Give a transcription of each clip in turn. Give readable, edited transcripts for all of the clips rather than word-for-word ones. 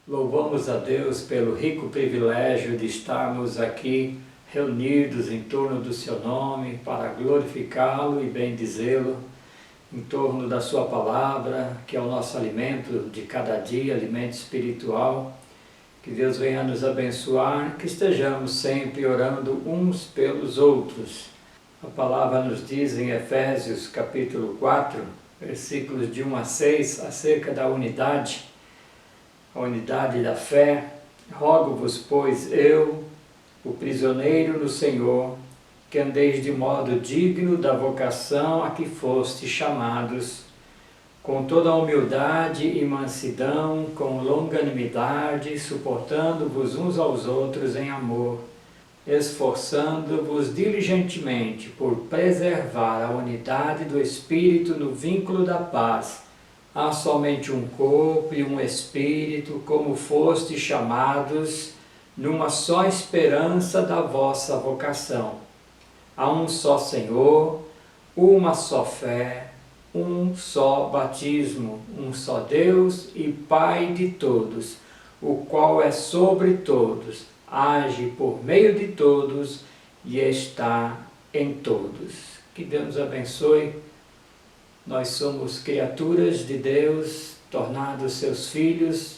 Louvamos a Deus pelo rico privilégio de estarmos aqui reunidos em torno do seu nome para glorificá-lo e bendizê-lo, em torno da sua palavra, que é o nosso alimento de cada dia, alimento espiritual. Que Deus venha nos abençoar, que estejamos sempre orando uns pelos outros. A palavra nos diz em Efésios capítulo 4, versículos de 1 a 6, acerca da unidade, a unidade da fé. Rogo-vos, pois, eu, o prisioneiro no Senhor, que andeis de modo digno da vocação a que fostes chamados, com toda a humildade e mansidão, com longanimidade, suportando-vos uns aos outros em amor, esforçando-vos diligentemente por preservar a unidade do Espírito no vínculo da paz. Há somente um corpo e um Espírito, como fostes chamados, numa só esperança da vossa vocação. Há um só Senhor, uma só fé, um só batismo, um só Deus e Pai de todos, o qual é sobre todos, age por meio de todos e está em todos. Que Deus nos abençoe. Nós somos criaturas de Deus, tornados seus filhos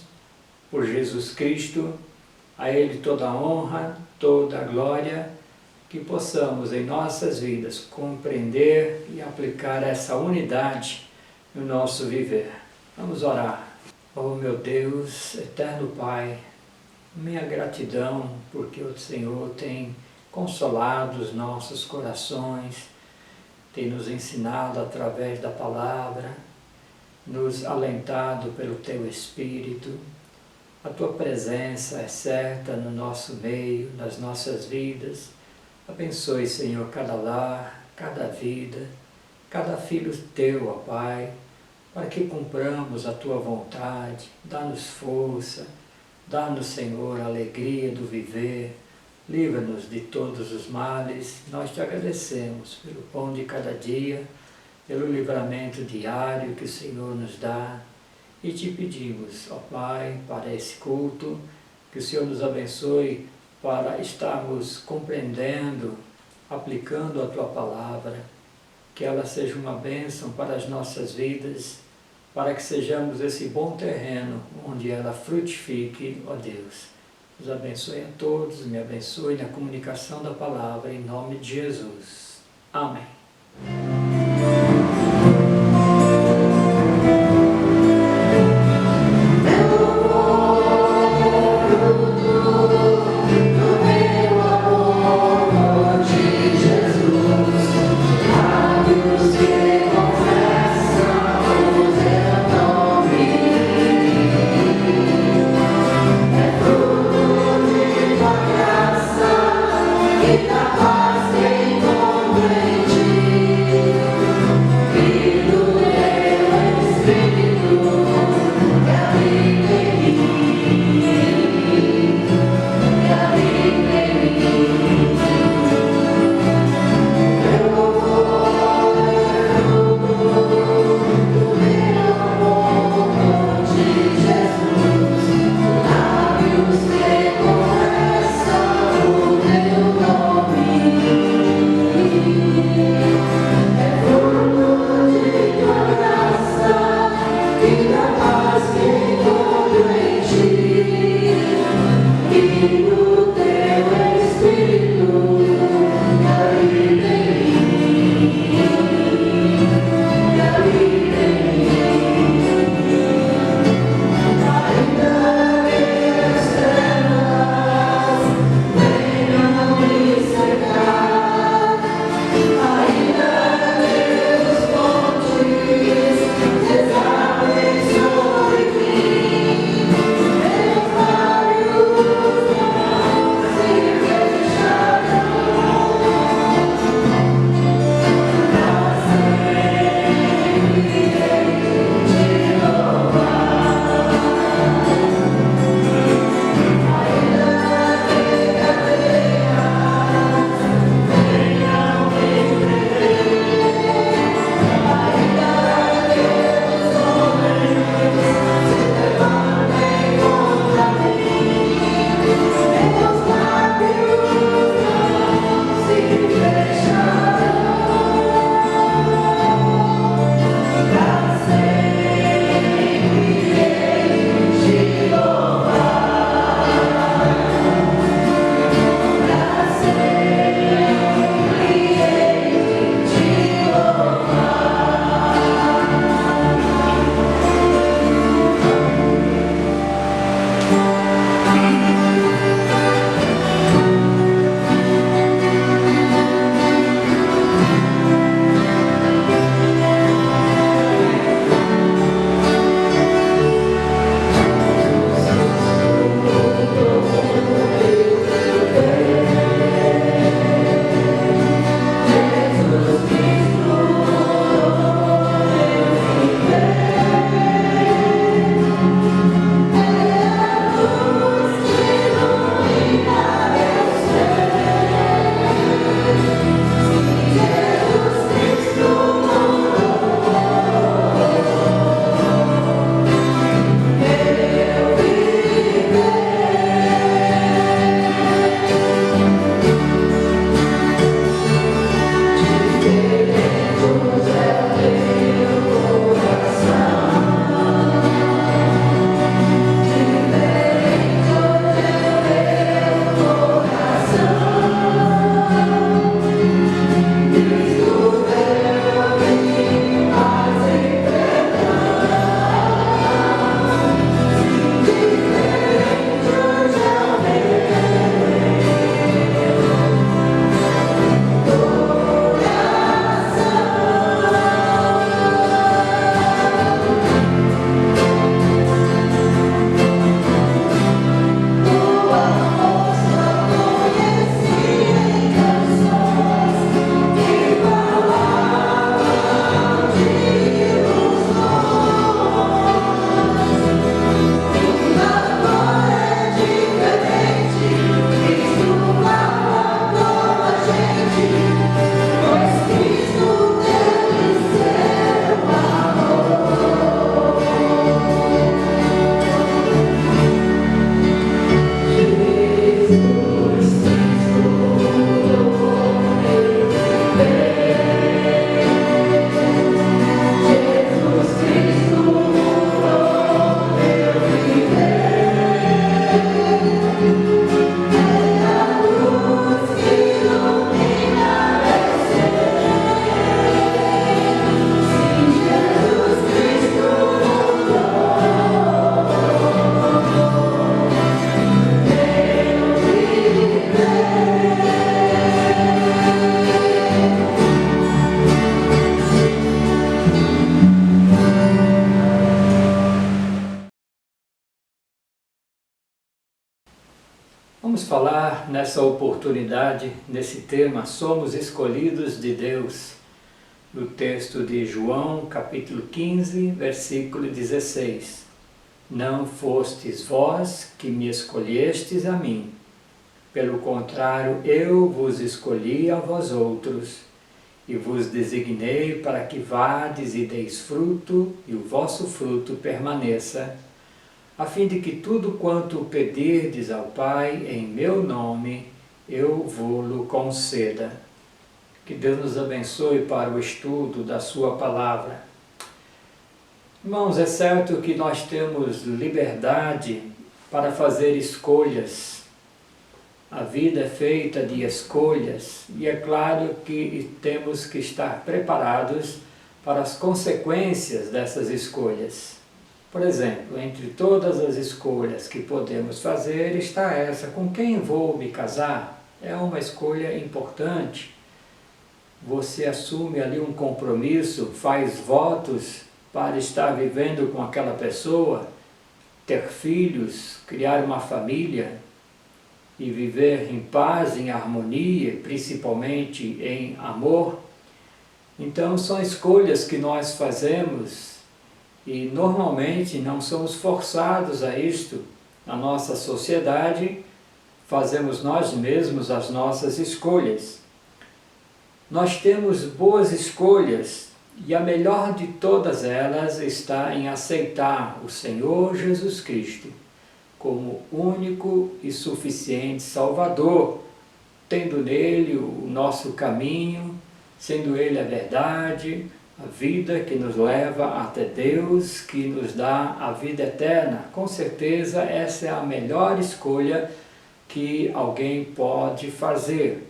por Jesus Cristo. A Ele toda a honra, toda a glória, que possamos em nossas vidas compreender e aplicar essa unidade no nosso viver. Vamos orar. Oh meu Deus, eterno Pai, minha gratidão porque o Senhor tem consolado os nossos corações, tem nos ensinado através da palavra, nos alentado pelo Teu Espírito. A Tua presença é certa no nosso meio, nas nossas vidas. Abençoe, Senhor, cada lar, cada vida, cada filho Teu, ó Pai, para que cumpramos a Tua vontade. Dá-nos força, dá-nos, Senhor, a alegria do viver. Livra-nos de todos os males. Nós Te agradecemos pelo pão de cada dia, pelo livramento diário que o Senhor nos dá. E Te pedimos, ó Pai, para esse culto, que o Senhor nos abençoe para estarmos compreendendo, aplicando a Tua palavra, que ela seja uma bênção para as nossas vidas, para que sejamos esse bom terreno onde ela frutifique, ó Deus. Nos abençoe a todos, me abençoe na comunicação da palavra, em nome de Jesus. Amém. Paz em nome de falar nessa oportunidade, nesse tema, somos escolhidos de Deus, no texto de João, capítulo 15, versículo 16. Não fostes vós que me escolhestes a mim, pelo contrário, eu vos escolhi a vós outros, e vos designei para que vades e deis fruto, e o vosso fruto permaneça, a fim de que tudo quanto pedirdes ao Pai em meu nome, eu vô-lo conceda. Que Deus nos abençoe para o estudo da sua palavra. Irmãos, é certo que nós temos liberdade para fazer escolhas. A vida é feita de escolhas e é claro que temos que estar preparados para as consequências dessas escolhas. Por exemplo, entre todas as escolhas que podemos fazer está essa: com quem vou me casar? É uma escolha importante. Você assume ali um compromisso, faz votos para estar vivendo com aquela pessoa, ter filhos, criar uma família e viver em paz, em harmonia, principalmente em amor. Então são escolhas que nós fazemos e normalmente não somos forçados a isto. Na nossa sociedade fazemos nós mesmos as nossas escolhas. Nós temos boas escolhas e a melhor de todas elas está em aceitar o Senhor Jesus Cristo como único e suficiente Salvador, tendo nele o nosso caminho, sendo ele a verdade, a vida que nos leva até Deus, que nos dá a vida eterna. Com certeza essa é a melhor escolha que alguém pode fazer.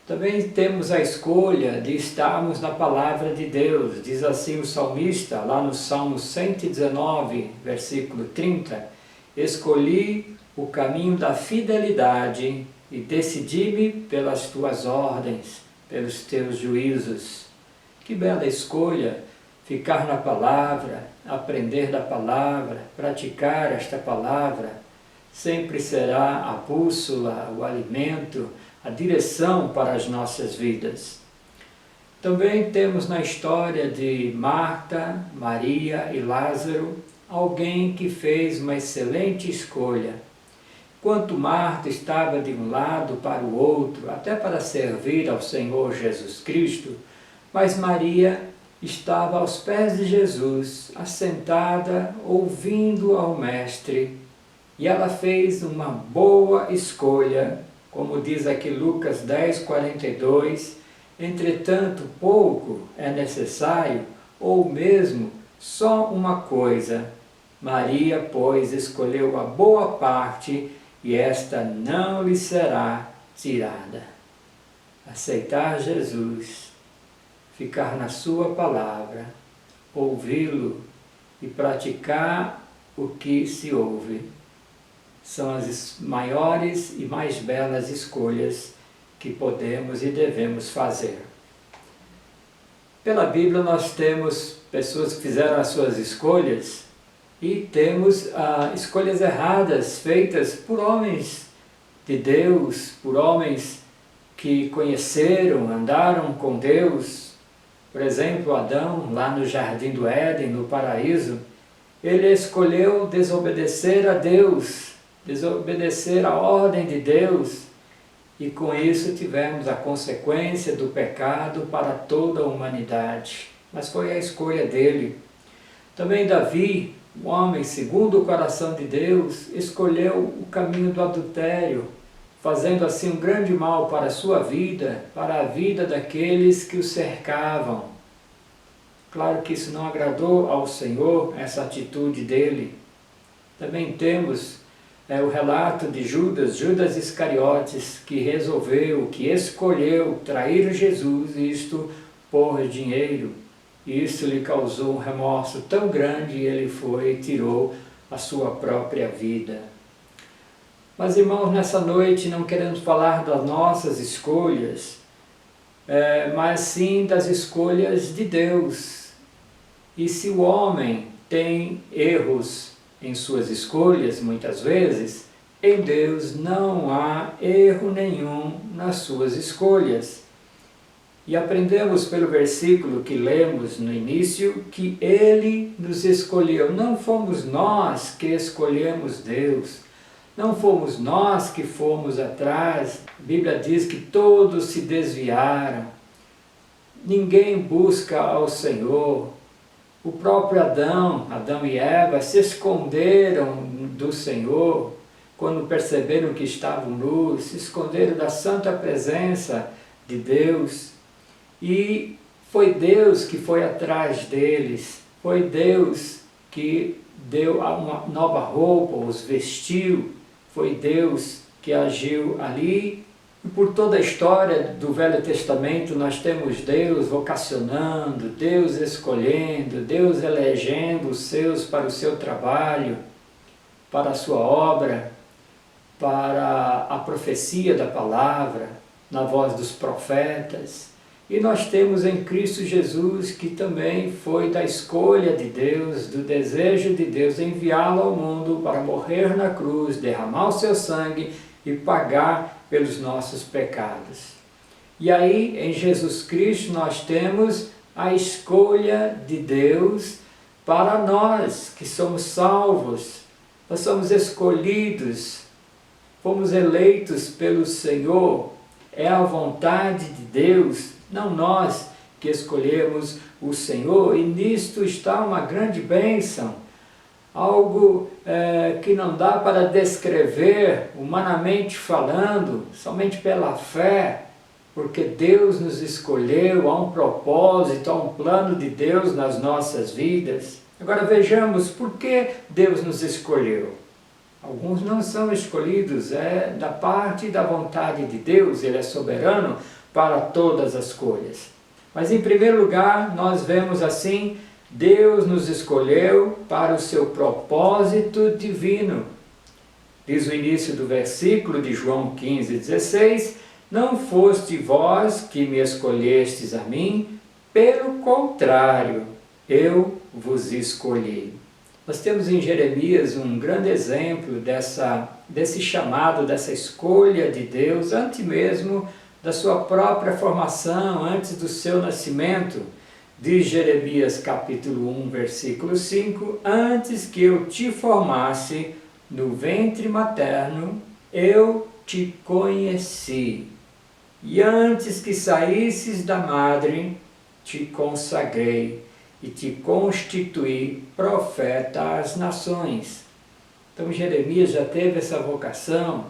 Também temos a escolha de estarmos na palavra de Deus. Diz assim o salmista, lá no Salmo 119, versículo 30, escolhi o caminho da fidelidade e decidi-me pelas tuas ordens, pelos teus juízos. Que bela escolha ficar na palavra, aprender da palavra, praticar esta palavra. Sempre será a bússola, o alimento, a direção para as nossas vidas. Também temos na história de Marta, Maria e Lázaro alguém que fez uma excelente escolha. Enquanto Marta estava de um lado para o outro, até para servir ao Senhor Jesus Cristo, mas Maria estava aos pés de Jesus, assentada, ouvindo ao Mestre, e ela fez uma boa escolha, como diz aqui Lucas 10:42, entretanto pouco é necessário, ou mesmo só uma coisa. Maria, pois, escolheu a boa parte, e esta não lhe será tirada. Aceitar Jesus, ficar na sua palavra, ouvi-lo e praticar o que se ouve, são as maiores e mais belas escolhas que podemos e devemos fazer. Pela Bíblia nós temos pessoas que fizeram as suas escolhas e temos escolhas erradas feitas por homens de Deus, por homens que conheceram, andaram com Deus. Por exemplo, Adão, lá no Jardim do Éden, no paraíso, ele escolheu desobedecer a Deus, desobedecer a ordem de Deus, e com isso tivemos a consequência do pecado para toda a humanidade. Mas foi a escolha dele. Também Davi, um homem segundo o coração de Deus, escolheu o caminho do adultério, fazendo assim um grande mal para a sua vida, para a vida daqueles que o cercavam. Claro que isso não agradou ao Senhor, essa atitude dele. Também temos o relato de Judas Iscariotes, que resolveu, que escolheu trair Jesus, isto por dinheiro. Isso lhe causou um remorso tão grande e ele foi e tirou a sua própria vida. Mas, irmãos, nessa noite não queremos falar das nossas escolhas, mas sim das escolhas de Deus. E se o homem tem erros em suas escolhas, muitas vezes, em Deus não há erro nenhum nas suas escolhas. E aprendemos pelo versículo que lemos no início que Ele nos escolheu. Não fomos nós que escolhemos Deus. Não fomos nós que fomos atrás. A Bíblia diz que todos se desviaram. Ninguém busca ao Senhor. O próprio Adão e Eva se esconderam do Senhor quando perceberam que estavam nus, se esconderam da santa presença de Deus. E foi Deus que foi atrás deles, foi Deus que deu uma nova roupa, os vestiu, foi Deus que agiu ali. E por toda a história do Velho Testamento nós temos Deus vocacionando, Deus escolhendo, Deus elegendo os seus para o seu trabalho, para a sua obra, para a profecia da palavra, na voz dos profetas. E nós temos em Cristo Jesus, que também foi da escolha de Deus, do desejo de Deus enviá-lo ao mundo para morrer na cruz, derramar o seu sangue e pagar pelos nossos pecados. E aí, em Jesus Cristo, nós temos a escolha de Deus para nós, que somos salvos. Nós somos escolhidos, fomos eleitos pelo Senhor. É a vontade de Deus, não nós que escolhemos o Senhor. E nisto está uma grande bênção. Algo que não dá para descrever, humanamente falando, somente pela fé, porque Deus nos escolheu, há um propósito, há um plano de Deus nas nossas vidas. Agora vejamos por que Deus nos escolheu. Alguns não são escolhidos, é da parte e da vontade de Deus, Ele é soberano para todas as coisas. Mas em primeiro lugar, nós vemos assim, Deus nos escolheu para o seu propósito divino. Diz o início do versículo de João 15,16, não foste vós que me escolhestes a mim, pelo contrário, eu vos escolhi. Nós temos em Jeremias um grande exemplo desse chamado, dessa escolha de Deus, antes mesmo da sua própria formação, antes do seu nascimento. Diz Jeremias capítulo 1, versículo 5, antes que eu te formasse no ventre materno, eu te conheci. E antes que saísses da madre, te consagrei e te constituí profeta às nações. Então Jeremias já teve essa vocação.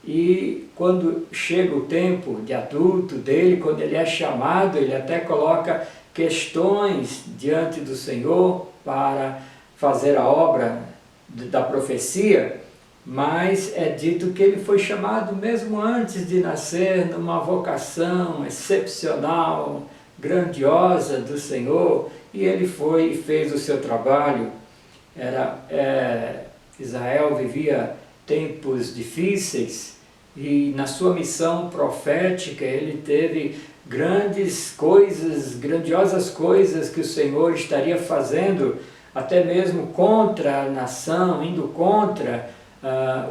E quando chega o tempo de adulto dele, quando ele é chamado, ele até coloca questões diante do Senhor para fazer a obra da profecia, mas é dito que ele foi chamado mesmo antes de nascer numa vocação excepcional, grandiosa do Senhor, e ele foi e fez o seu trabalho. Israel vivia tempos difíceis e na sua missão profética ele teve grandiosas coisas que o Senhor estaria fazendo, até mesmo contra a nação, indo contra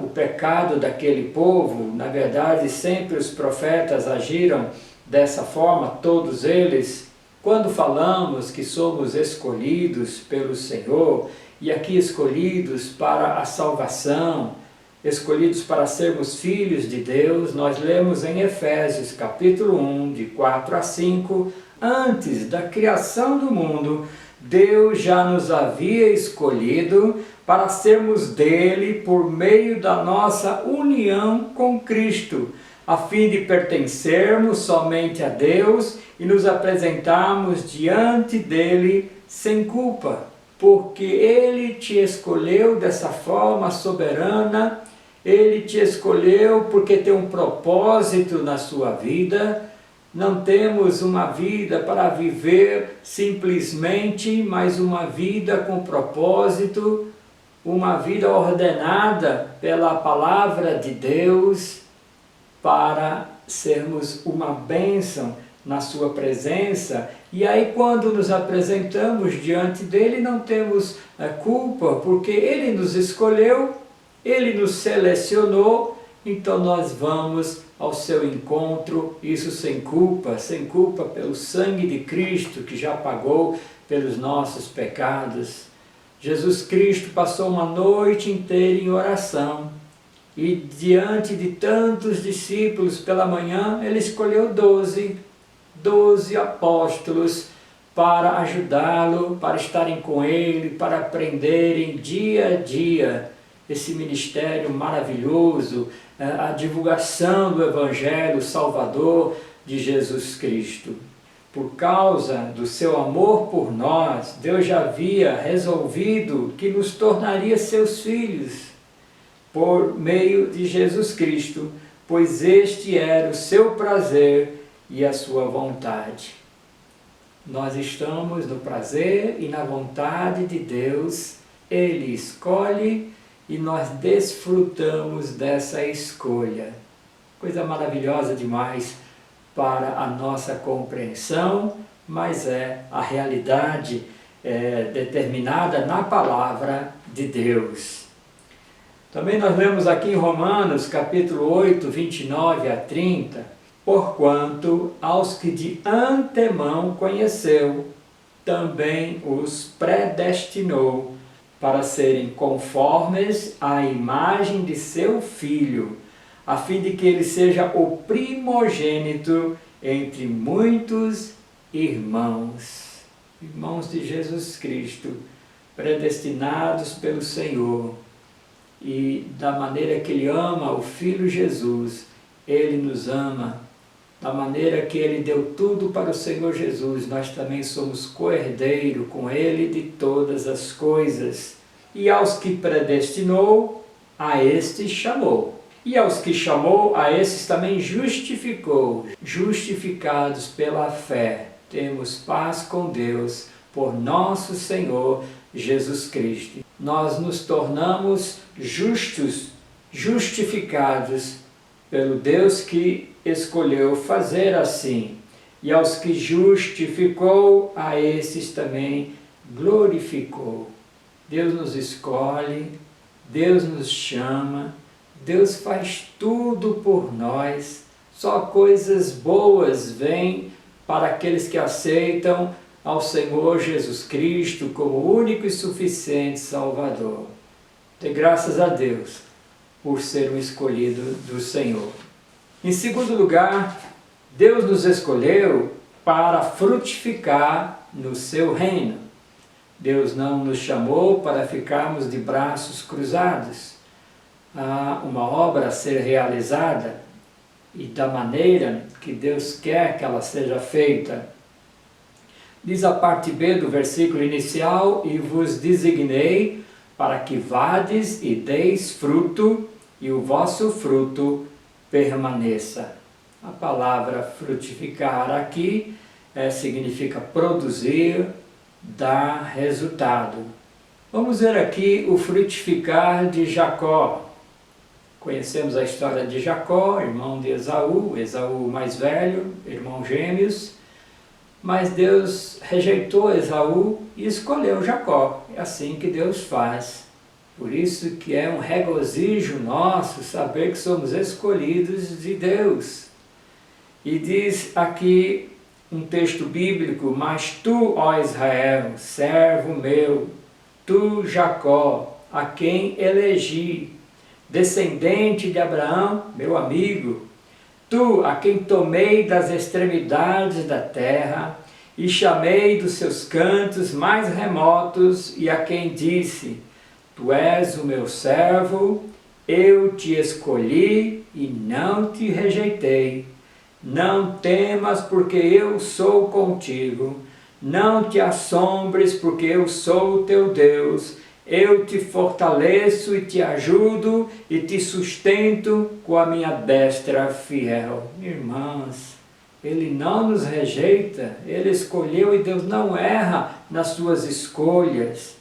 o pecado daquele povo. Na verdade, sempre os profetas agiram dessa forma, todos eles. Quando falamos que somos escolhidos pelo Senhor, e aqui escolhidos para a salvação, escolhidos para sermos filhos de Deus, nós lemos em Efésios capítulo 1, de 4 a 5, antes da criação do mundo, Deus já nos havia escolhido para sermos dele por meio da nossa união com Cristo, a fim de pertencermos somente a Deus e nos apresentarmos diante dele sem culpa, porque ele te escolheu dessa forma soberana. Ele te escolheu porque tem um propósito na sua vida. Não temos uma vida para viver simplesmente, mas uma vida com propósito, uma vida ordenada pela palavra de Deus, para sermos uma bênção na sua presença. E aí quando nos apresentamos diante dele, não temos culpa, porque ele nos escolheu Ele nos selecionou, então nós vamos ao seu encontro, isso sem culpa pelo sangue de Cristo que já pagou pelos nossos pecados. Jesus Cristo passou uma noite inteira em oração e diante de tantos discípulos pela manhã, ele escolheu 12 apóstolos para ajudá-lo, para estarem com ele, para aprenderem dia a dia esse ministério maravilhoso, a divulgação do Evangelho Salvador de Jesus Cristo. Por causa do seu amor por nós, Deus já havia resolvido que nos tornaria seus filhos por meio de Jesus Cristo, pois este era o seu prazer e a sua vontade. Nós estamos no prazer e na vontade de Deus, Ele escolhe e nós desfrutamos dessa escolha. Coisa maravilhosa demais para a nossa compreensão, mas é a realidade determinada na palavra de Deus. Também nós lemos aqui em Romanos, capítulo 8, 29 a 30, porquanto aos que de antemão conheceu, também os predestinou para serem conformes à imagem de seu Filho, a fim de que ele seja o primogênito entre muitos irmãos. Irmãos de Jesus Cristo, predestinados pelo Senhor, e da maneira que Ele ama o Filho Jesus, Ele nos ama. Da maneira que Ele deu tudo para o Senhor Jesus, nós também somos co-herdeiro com Ele de todas as coisas. E aos que predestinou, a estes chamou. E aos que chamou, a esses também justificou. Justificados pela fé, temos paz com Deus por nosso Senhor Jesus Cristo. Nós nos tornamos justos, justificados pelo Deus que escolheu fazer assim. E aos que justificou, a esses também glorificou. Deus nos escolhe, Deus nos chama, Deus faz tudo por nós. Só coisas boas vêm para aqueles que aceitam ao Senhor Jesus Cristo como único e suficiente Salvador. Dê graças a Deus por ser um escolhido do Senhor. Em segundo lugar, Deus nos escolheu para frutificar no seu reino. Deus não nos chamou para ficarmos de braços cruzados. Há uma obra a ser realizada e da maneira que Deus quer que ela seja feita. Diz a parte B do versículo inicial: e vos designei para que vades e deis fruto, e o vosso fruto permaneça. A palavra frutificar aqui significa produzir, dar resultado. Vamos ver aqui o frutificar de Jacó. Conhecemos a história de Jacó, irmão de Esaú, Esaú mais velho, irmãos gêmeos. Mas Deus rejeitou Esaú e escolheu Jacó. É assim que Deus faz. Por isso que é um regozijo nosso saber que somos escolhidos de Deus. E diz aqui um texto bíblico: mas tu, ó Israel, servo meu, tu, Jacó, a quem elegi, descendente de Abraão, meu amigo, tu, a quem tomei das extremidades da terra e chamei dos seus cantos mais remotos, e a quem disse: tu és o meu servo, eu te escolhi e não te rejeitei. Não temas, porque eu sou contigo. Não te assombres, porque eu sou o teu Deus. Eu te fortaleço e te ajudo e te sustento com a minha destra fiel. Irmãs, Ele não nos rejeita, Ele escolheu e Deus não erra nas suas escolhas.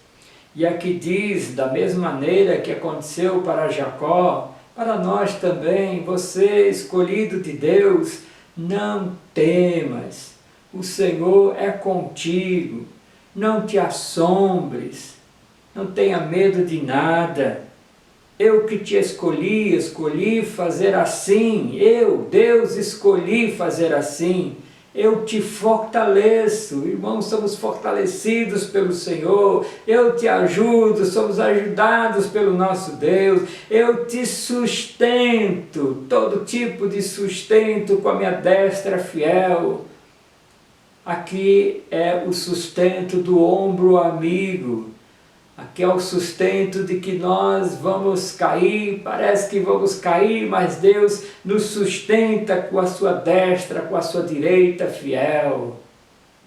E aqui diz, da mesma maneira que aconteceu para Jacó, para nós também: você, escolhido de Deus, não temas, o Senhor é contigo, não te assombres. Não tenha medo de nada. Eu que te escolhi fazer assim. Eu, Deus, escolhi fazer assim. Eu te fortaleço, irmãos, somos fortalecidos pelo Senhor, eu te ajudo, somos ajudados pelo nosso Deus, eu te sustento, todo tipo de sustento com a minha destra fiel. Aqui é o sustento do ombro amigo. Aqui é o sustento de que nós vamos cair, parece que vamos cair, mas Deus nos sustenta com a sua destra, com a sua direita fiel.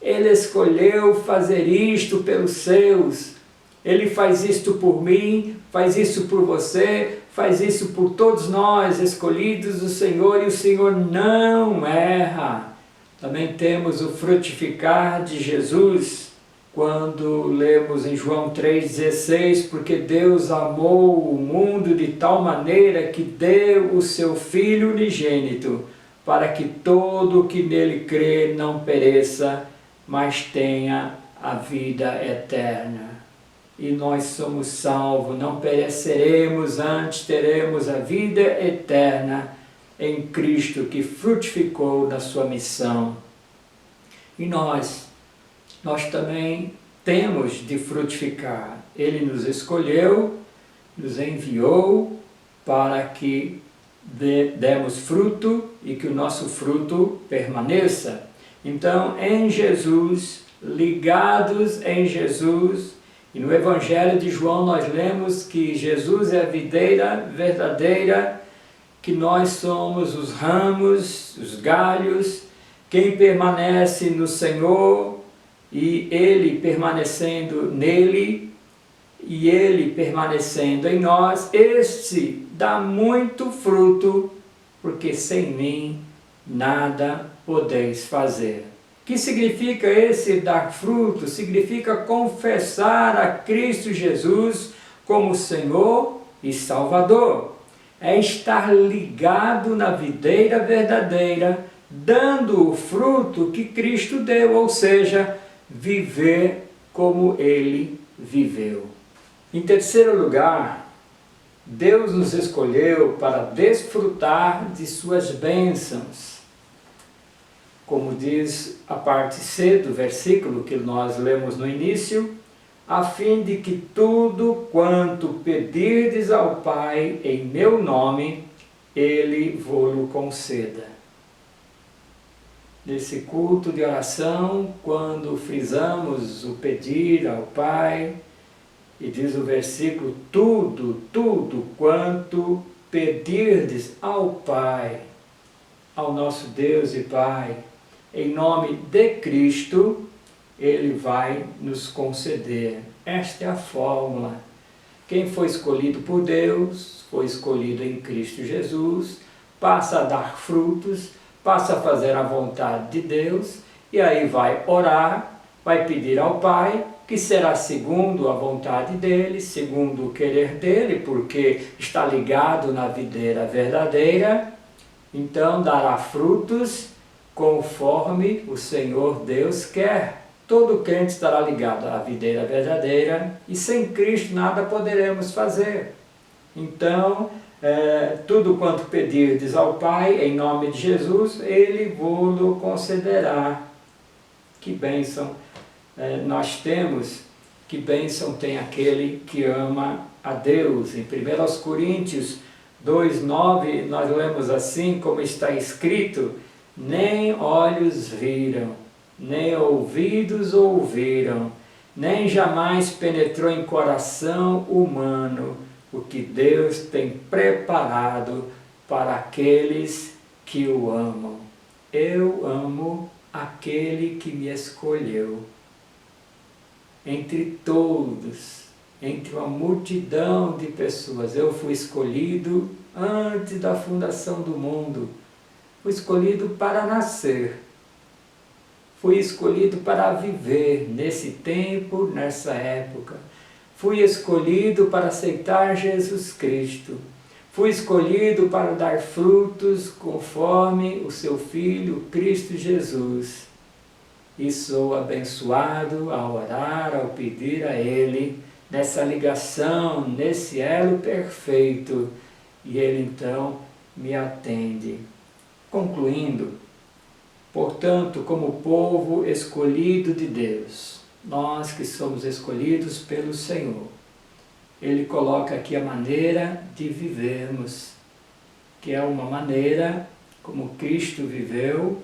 Ele escolheu fazer isto pelos seus. Ele faz isto por mim, faz isso por você, faz isso por todos nós, escolhidos do Senhor, e o Senhor não erra. Também temos o frutificar de Jesus, quando lemos em João 3,16, porque Deus amou o mundo de tal maneira que deu o seu Filho unigênito, para que todo o que nele crê não pereça, mas tenha a vida eterna. E nós somos salvos, não pereceremos, antes teremos a vida eterna em Cristo, que frutificou na sua missão. E nós também temos de frutificar. Ele nos escolheu, nos enviou para que demos fruto e que o nosso fruto permaneça. Então, em Jesus, ligados em Jesus, e no Evangelho de João nós lemos que Jesus é a videira verdadeira, que nós somos os ramos, os galhos. Quem permanece no Senhor e Ele permanecendo nele e Ele permanecendo em nós, este dá muito fruto, porque sem mim nada podeis fazer. O que significa esse dar fruto? Significa confessar a Cristo Jesus como Senhor e Salvador. É estar ligado na videira verdadeira, dando o fruto que Cristo deu, ou seja, viver como Ele viveu. Em terceiro lugar, Deus nos escolheu para desfrutar de suas bênçãos. Como diz a parte C do versículo que nós lemos no início, a fim de que tudo quanto pedirdes ao Pai em meu nome, Ele vô-lo conceda. Nesse culto de oração, quando frisamos o pedir ao Pai, e diz o versículo, tudo quanto pedirdes ao Pai, ao nosso Deus e Pai, em nome de Cristo, Ele vai nos conceder. Esta é a fórmula. Quem foi escolhido por Deus, foi escolhido em Cristo Jesus, passa a dar frutos, passa a fazer a vontade de Deus, e aí vai orar, vai pedir ao Pai, que será segundo a vontade dele, segundo o querer dele, porque está ligado na videira verdadeira, então dará frutos conforme o Senhor Deus quer. Todo crente estará ligado à videira verdadeira e sem Cristo nada poderemos fazer. Então, tudo quanto pedirdes ao Pai, em nome de Jesus, Ele vô-lo concederá. Que bênção nós temos, que bênção tem aquele que ama a Deus. Em 1 Coríntios 2,9 nós lemos assim, como está escrito, nem olhos viram, nem ouvidos ouviram, nem jamais penetrou em coração humano o que Deus tem preparado para aqueles que o amam. Eu amo aquele que me escolheu. Entre todos, entre uma multidão de pessoas, eu fui escolhido antes da fundação do mundo. Fui escolhido para nascer. Fui escolhido para viver nesse tempo, nessa época. Fui escolhido para aceitar Jesus Cristo. Fui escolhido para dar frutos conforme o seu Filho, Cristo Jesus. E sou abençoado ao orar, ao pedir a Ele nessa ligação, nesse elo perfeito, e Ele então me atende. Concluindo, portanto, como povo escolhido de Deus, nós que somos escolhidos pelo Senhor, Ele coloca aqui a maneira de vivermos, que é uma maneira como Cristo viveu,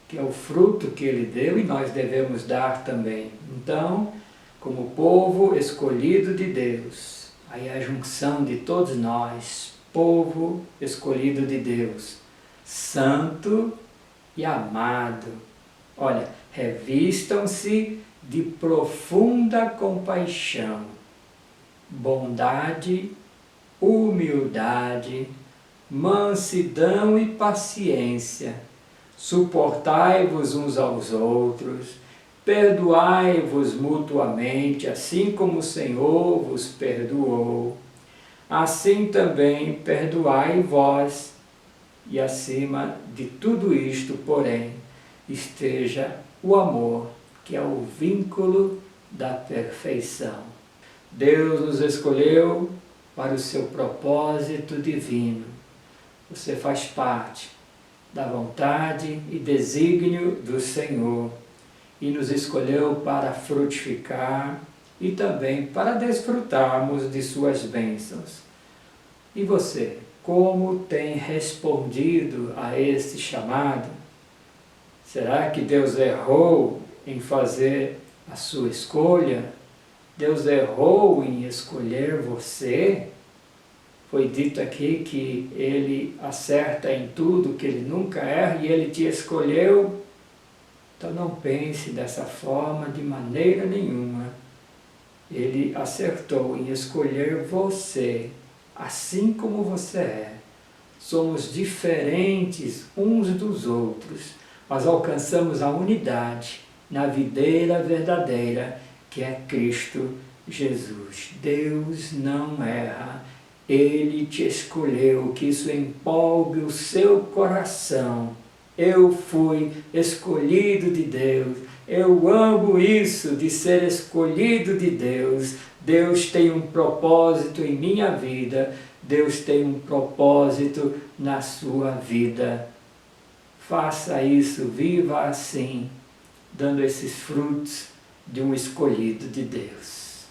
que é o fruto que Ele deu e nós devemos dar também. Então, como povo escolhido de Deus, aí a junção de todos nós, povo escolhido de Deus, santo e amado. Olha, revistam-se de profunda compaixão, bondade, humildade, mansidão e paciência. Suportai-vos uns aos outros, perdoai-vos mutuamente, assim como o Senhor vos perdoou. Assim também perdoai vós. E acima de tudo isto, porém, esteja o amor, que é o vínculo da perfeição. Deus nos escolheu para o seu propósito divino. Você faz parte da vontade e desígnio do Senhor e nos escolheu para frutificar e também para desfrutarmos de suas bênçãos. E você, como tem respondido a este chamado? Será que Deus errou em fazer a sua escolha? Deus errou em escolher você? Foi dito aqui que Ele acerta em tudo, que Ele nunca erra e Ele te escolheu. Então não pense dessa forma de maneira nenhuma. Ele acertou em escolher você, assim como você é. Somos diferentes uns dos outros, mas alcançamos a unidade na videira verdadeira, que é Cristo Jesus. Deus não erra. Ele te escolheu, que isso empolgue o seu coração. Eu fui escolhido de Deus. Eu amo isso de ser escolhido de Deus. Deus tem um propósito em minha vida. Deus tem um propósito na sua vida. Faça isso, viva assim, dando esses frutos de um escolhido de Deus.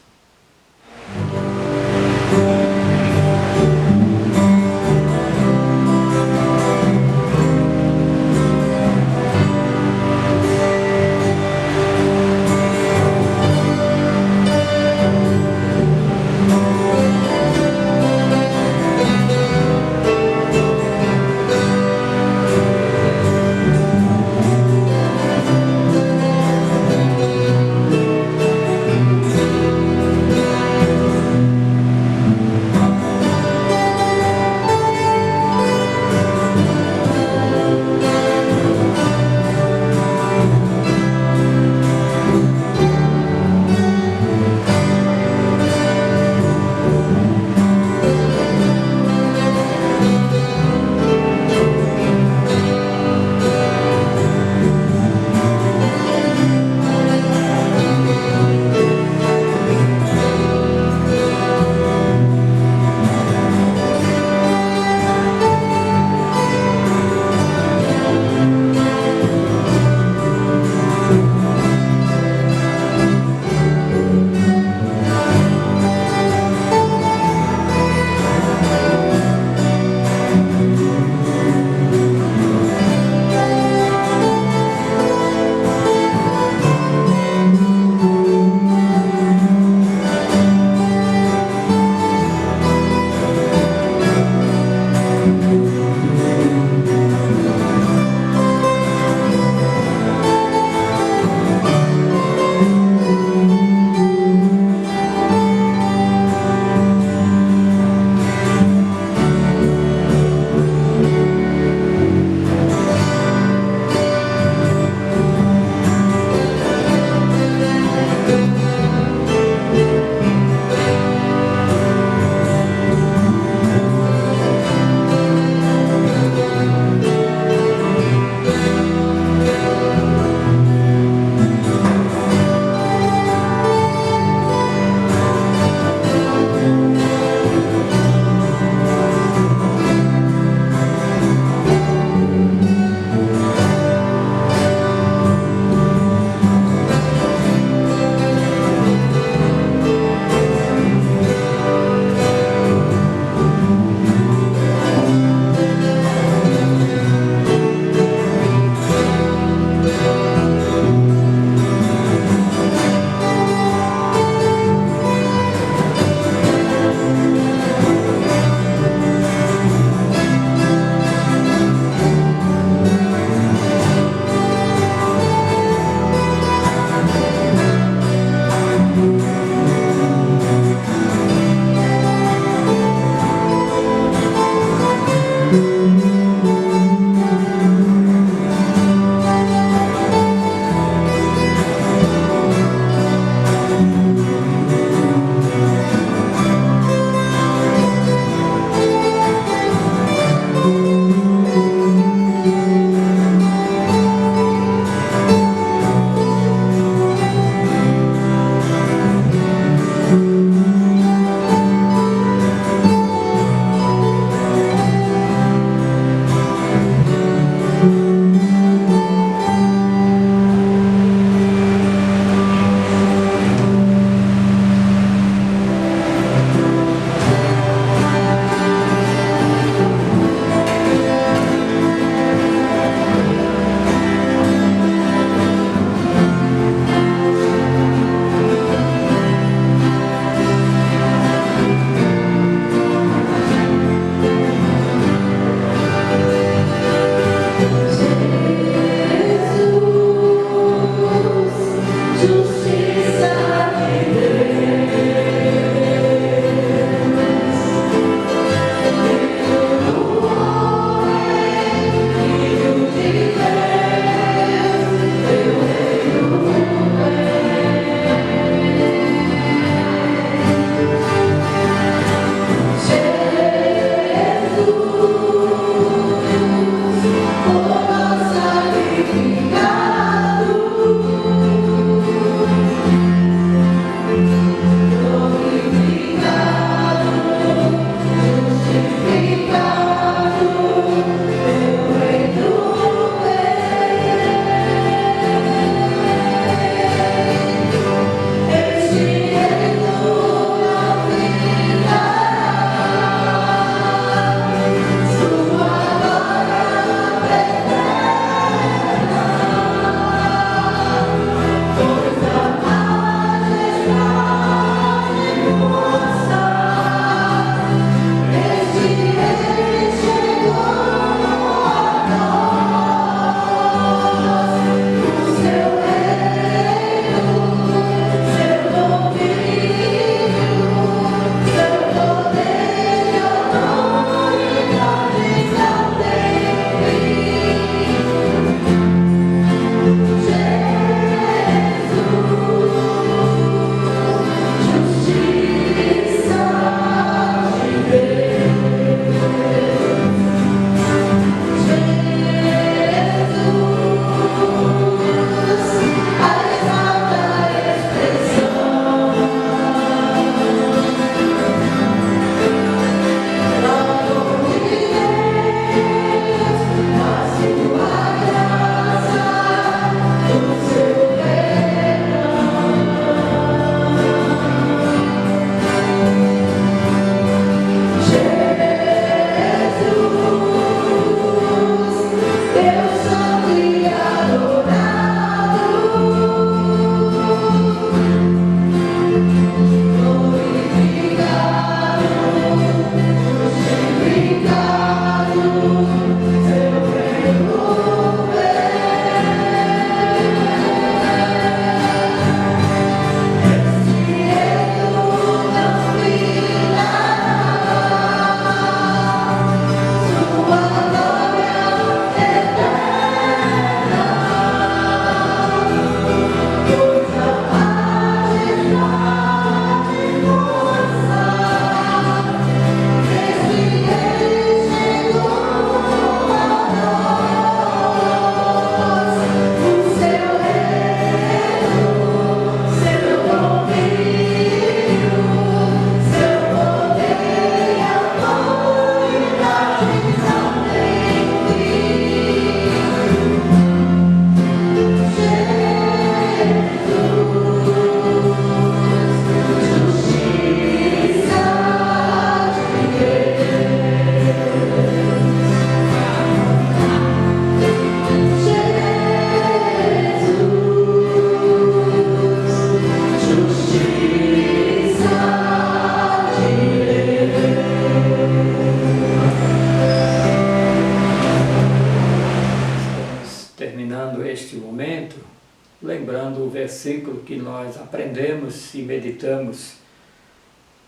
lembrando o versículo que nós aprendemos e meditamos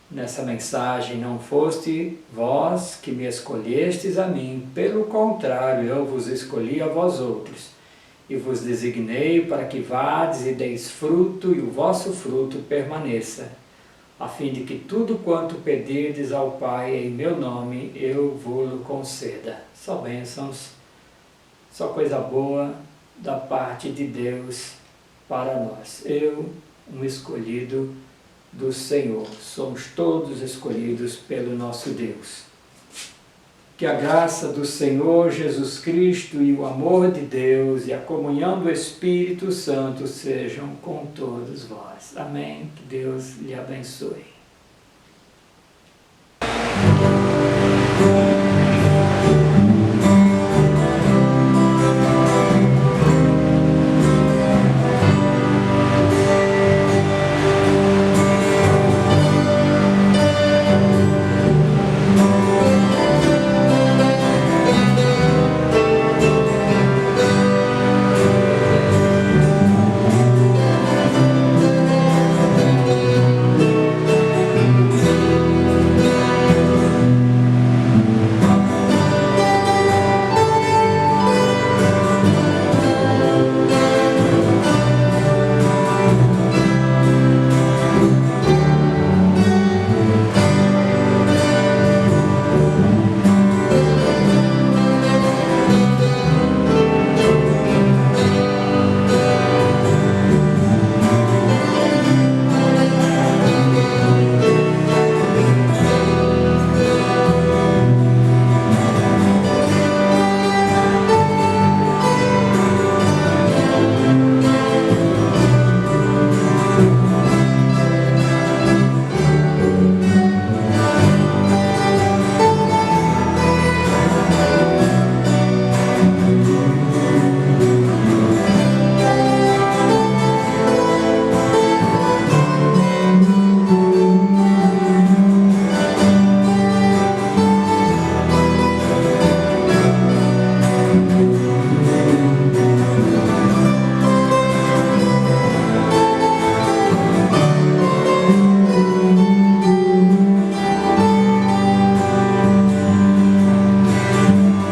nessa mensagem: não foste vós que me escolhestes a mim, pelo contrário, eu vos escolhi a vós outros, e vos designei para que vades e deis fruto, e o vosso fruto permaneça, a fim de que tudo quanto pedirdes ao Pai em meu nome, eu vos conceda. Só bênçãos, só coisa boa da parte de Deus para nós. Eu, um escolhido do Senhor. Somos todos escolhidos pelo nosso Deus. Que a graça do Senhor Jesus Cristo e o amor de Deus e a comunhão do Espírito Santo sejam com todos vós. Amém. Que Deus lhe abençoe.